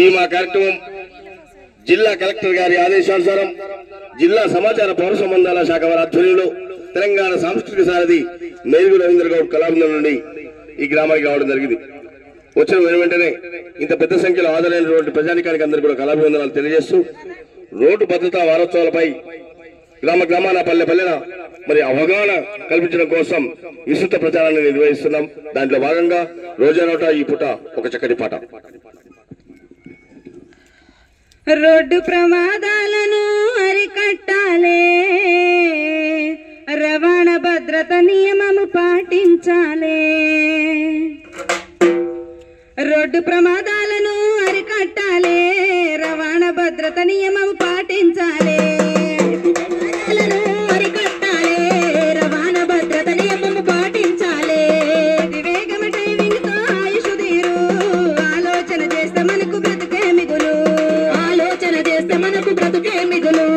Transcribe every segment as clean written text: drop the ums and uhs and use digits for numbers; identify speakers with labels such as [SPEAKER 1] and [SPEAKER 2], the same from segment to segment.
[SPEAKER 1] ఈ మా కార్యక్రమం జిల్లా కలెక్టర్ గారి ఆదేశానుసారం జిల్లా సమాచార పౌర సంబంధాల శాఖ వారి ఆధ్వర్యంలో తెలంగాణ సాంస్కృతిక సారథి మేరుగు రవీంద్ర గౌడ్ కళాబృందం నుండి ఈ గ్రామానికి రావడం జరిగింది. వచ్చిన వెంటనే ఇంత పెద్ద సంఖ్యలో హాజరైనటువంటి ప్రజానికానికి అందరూ కూడా కళాభివందనాలు తెలియజేస్తూ రోడ్డు భద్రతా వారోత్సవాలపై గ్రామాన పల్లెన మరి అవగాహన కల్పించడం కోసం విస్తృత ప్రచారాన్ని నిర్వహిస్తున్నాం. దాంట్లో భాగంగా రోజా నోట ఈ పూట ఒక చక్కటి పాట.
[SPEAKER 2] రోడ్డు ప్రమాదాలను అరికట్టాలే, రవాణా భద్రత నియమము పాటించాలే. రోడ్డు ప్రమాదాలను అరికట్టాలే, రవాణా భద్రత నియమము పాటించాలే. అరికట్టాలే, రవాణా భద్రత నియమము పాటించాలే. వివేగమ డ్రైవింగ్ తో ఆయుషు తీరు, ఆలోచన చేస్తే మనకు బ్రతుకే మిగులు. ఆలోచన చేస్తే మనకు బ్రతుకే మిగులు.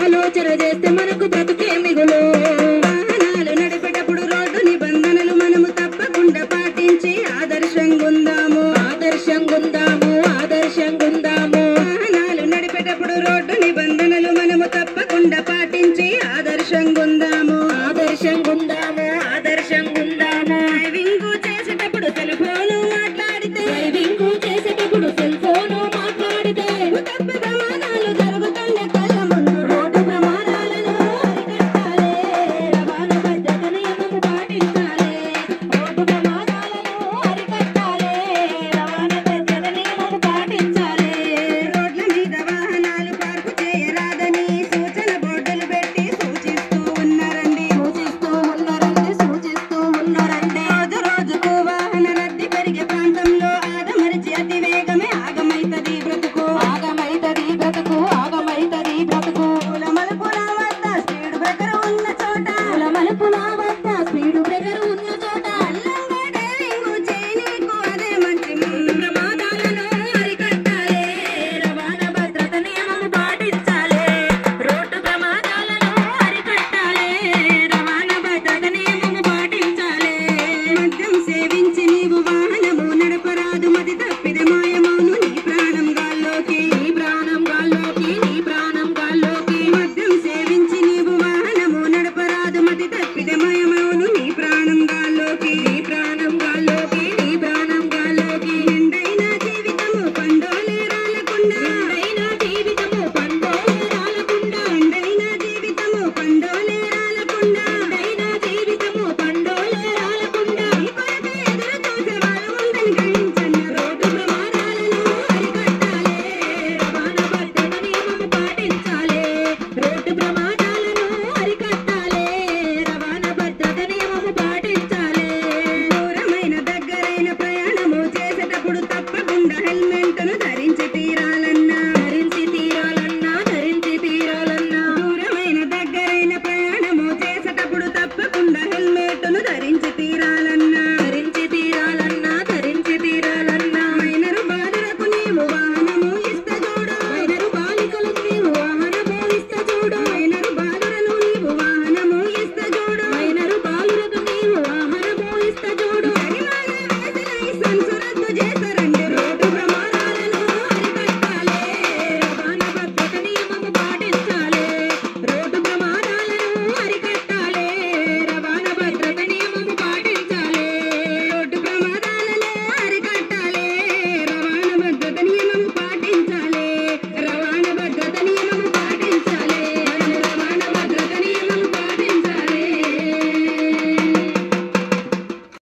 [SPEAKER 2] ఆలోచన చేస్తే మనకు బ్రతుకే మిగులు. వాహనాలు నడిపేటప్పుడు రోడ్డు నిబంధనలు మనము తప్పకుండా పాటించి ఆదర్శంగుందాము. వాహనాలు నడిపేటప్పుడు రోడ్డు నిబంధనలు మనము తప్పకుండా పాటించి ఆదర్శంగుందాము. డ్రైవింగ్ చేసేటప్పుడు సెల్ ఫోను మాట్లాడితే తప్పు